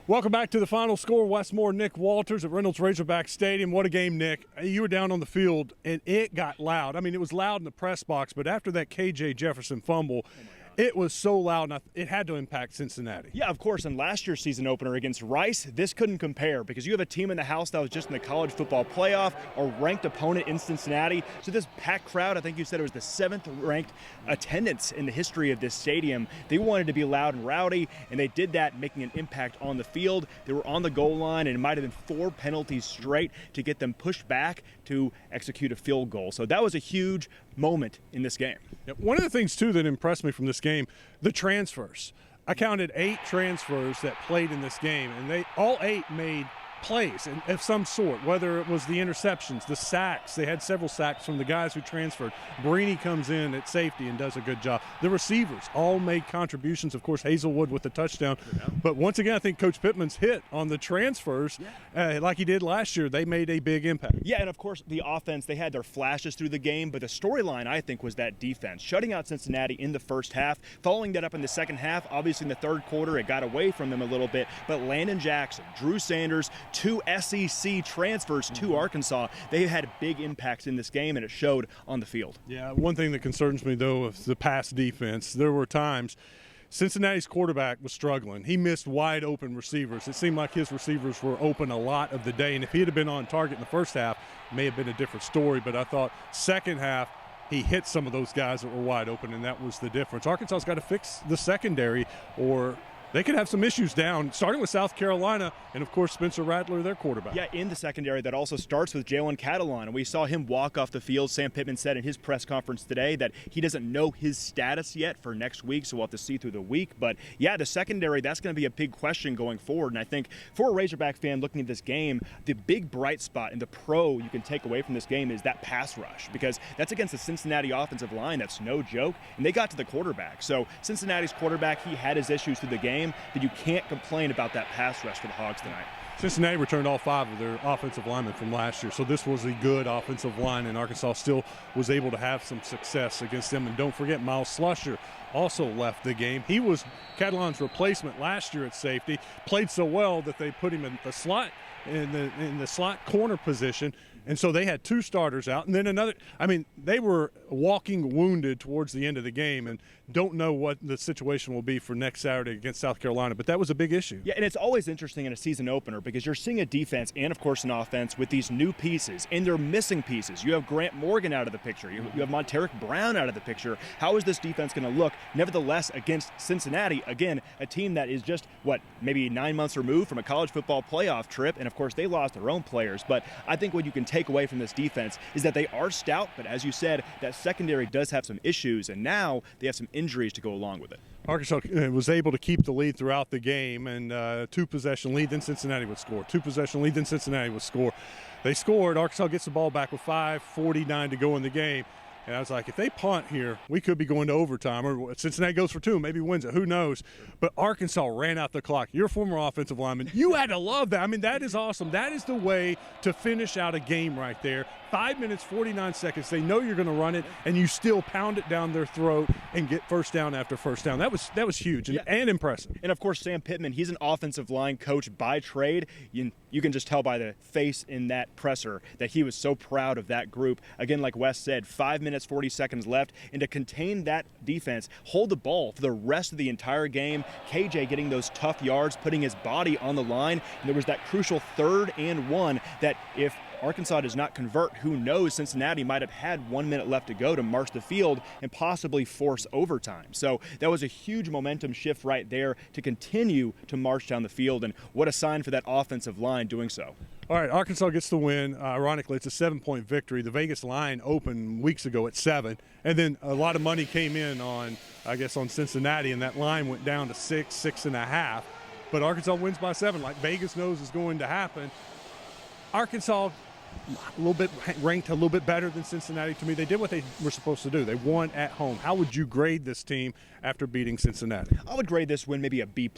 Welcome back to the Final Score. Wes Moore, Nick Walters at Reynolds Razorback Stadium. What a game, Nick. You were down on the field, and it got loud. I mean, it was loud in the press box, but after that KJ Jefferson fumble, it was so loud, and it had to impact Cincinnati. Yeah, of course. In last year's season opener against Rice, this couldn't compare because you have a team in the house that was just in the college football playoff, a ranked opponent in Cincinnati. So this packed crowd, I think you said it was the 7th ranked attendance in the history of this stadium. They wanted to be loud and rowdy, and they did that, making an impact on the field. They were on the goal line, and it might have been 4 penalties straight to get them pushed back to execute a field goal. So that was a huge moment in this game. Yep. One of the things, too, that impressed me from this game, the transfers. I counted 8 transfers that played in this game, and they all 8 made plays of some sort, whether it was the interceptions, the sacks. They had several sacks from the guys who transferred. Brini comes in at safety and does a good job. The receivers all made contributions. Of course, Hazelwood with the touchdown. But once again, I think Coach Pittman's hit on the transfers like he did last year. They made a big impact. Yeah, and of course, the offense, they had their flashes through the game, but the storyline, I think, was that defense. Shutting out Cincinnati in the first half, following that up in the second half. Obviously, in the third quarter, it got away from them a little bit, but Landon Jackson, Drew Sanders, 2 SEC transfers to Arkansas. They had big impacts in this game, and it showed on the field. Yeah, one thing that concerns me, though, is the pass defense. There were times Cincinnati's quarterback was struggling. He missed wide open receivers. It seemed like his receivers were open a lot of the day, and if he had been on target in the first half, it may have been a different story. But I thought second half, he hit some of those guys that were wide open, and that was the difference. Arkansas's got to fix the secondary, or they could have some issues down, starting with South Carolina and, of course, Spencer Rattler, their quarterback. Yeah, in the secondary, that also starts with Jalen Catalon. And we saw him walk off the field. Sam Pittman said in his press conference today that he doesn't know his status yet for next week, so we'll have to see through the week. But, yeah, the secondary, that's going to be a big question going forward. And I think for a Razorback fan looking at this game, the big bright spot and the pro you can take away from this game is that pass rush, because that's against the Cincinnati offensive line. That's no joke. And they got to the quarterback. So Cincinnati's quarterback, he had his issues through the game. But you can't complain about that pass rush for the Hogs tonight. Cincinnati returned all 5 of their offensive linemen from last year, so this was a good offensive line, and Arkansas still was able to have some success against them. And don't forget, Miles Slusher also left the game. He was Catalon's replacement last year at safety, played so well that they put him in the slot in the slot corner position, and so they had 2 starters out, and then another. I mean, they were walking wounded towards the end of the game, and don't know what the situation will be for next Saturday against South Carolina, but that was a big issue. Yeah, and it's always interesting in a season opener because you're seeing a defense and, of course, an offense with these new pieces, and they're missing pieces. You have Grant Morgan out of the picture. You have Monteric Brown out of the picture. How is this defense going to look? Nevertheless, against Cincinnati, again, a team that is just, maybe 9 months removed from a college football playoff trip, and, of course, they lost their own players. But I think what you can take away from this defense is that they are stout, but as you said, that secondary does have some issues, and now they have some injuries to go along with it. Arkansas was able to keep the lead throughout the game, and 2-possession lead, then Cincinnati would score. 2-possession lead, then Cincinnati would score. They scored. Arkansas gets the ball back with 5:49 to go in the game. And I was like, if they punt here, we could be going to overtime. Or Cincinnati goes for 2, maybe wins it. Who knows? But Arkansas ran out the clock. You're a former offensive lineman. You had to love that. I mean, that is awesome. That is the way to finish out a game right there. 5 minutes, 49 seconds. They know you're going to run it, and you still pound it down their throat and get first down after first down. That was huge and impressive. And, of course, Sam Pittman, he's an offensive line coach by trade. You can just tell by the face in that presser that he was so proud of that group. Again, like Wes said, 5 minutes, 40 seconds left, and to contain that defense, hold the ball for the rest of the entire game. KJ getting those tough yards, putting his body on the line, and there was that crucial 3rd and 1 that if Arkansas does not convert, who knows, Cincinnati might have had 1 minute left to go to march the field and possibly force overtime. So that was a huge momentum shift right there to continue to march down the field, and what a sign for that offensive line doing so. All right, Arkansas gets the win. Ironically, it's a 7-point victory. The Vegas line opened weeks ago at 7, and then a lot of money came in on Cincinnati, and that line went down to 6, 6.5. But Arkansas wins by 7, like Vegas knows is going to happen. Arkansas a little bit ranked a little bit better than Cincinnati to me. They did what they were supposed to do. They won at home. How would you grade this team after beating Cincinnati? I would grade this win maybe a B+,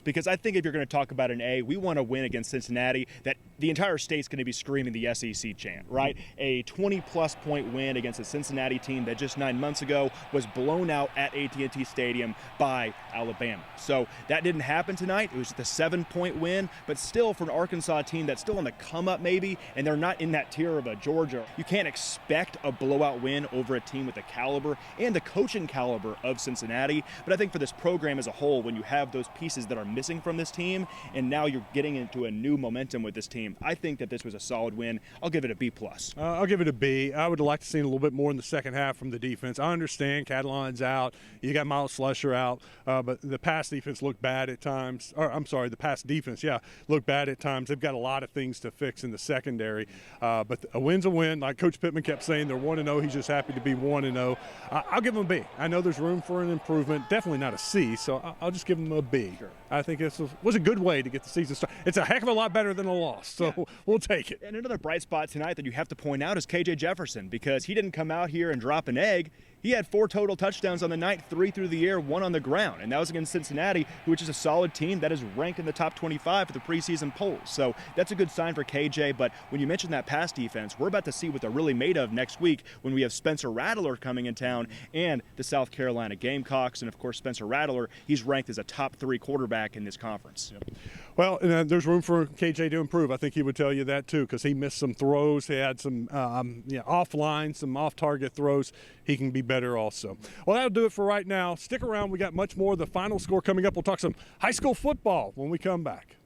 because I think if you're going to talk about an A, we want to win against Cincinnati that the entire state's going to be screaming the SEC chant, right? A 20-plus point win against a Cincinnati team that just 9 months ago was blown out at AT&T Stadium by Alabama. So that didn't happen tonight. It was just a 7-point win, but still for an Arkansas team that's still on the come-up maybe, and they're not in that tier of a Georgia. You can't expect a blowout win over a team with the caliber and the coaching caliber of Cincinnati. But I think for this program as a whole, when you have those pieces that are missing from this team, and now you're getting into a new momentum with this team, I think that this was a solid win. I'll give it a B+. I'll give it a B. I would like to see a little bit more in the second half from the defense. I understand Catalan's out. You got Miles Slusher out. But the pass defense looked bad at times. The pass defense, looked bad at times. They've got a lot of things to fix in the secondary. But a win's a win. Like Coach Pittman kept saying, they're 1-0. He's just happy to be 1-0. I'll give them a B. I know there's room for an improvement. Definitely not a C, so I'll just give them a B. Sure. I think it was a good way to get the season started. It's a heck of a lot better than a loss, so we'll take it. And another bright spot tonight that you have to point out is KJ Jefferson, because he didn't come out here and drop an egg. He had 4 total touchdowns on the night, 3 through the air, 1 on the ground. And that was against Cincinnati, which is a solid team that is ranked in the top 25 for the preseason polls. So that's a good sign for KJ. But when you mention that pass defense, we're about to see what they're really made of next week when we have Spencer Rattler coming in town and the South Carolina Gamecocks. And, of course, Spencer Rattler, he's ranked as a top 3 quarterback in this conference. Yep. Well, there's room for KJ to improve. I think he would tell you that, too, because he missed some throws. He had some offline, some off-target throws. He can be better also. Well, that'll do it for right now. Stick around. We got much more of the final score coming up. We'll talk some high school football when we come back.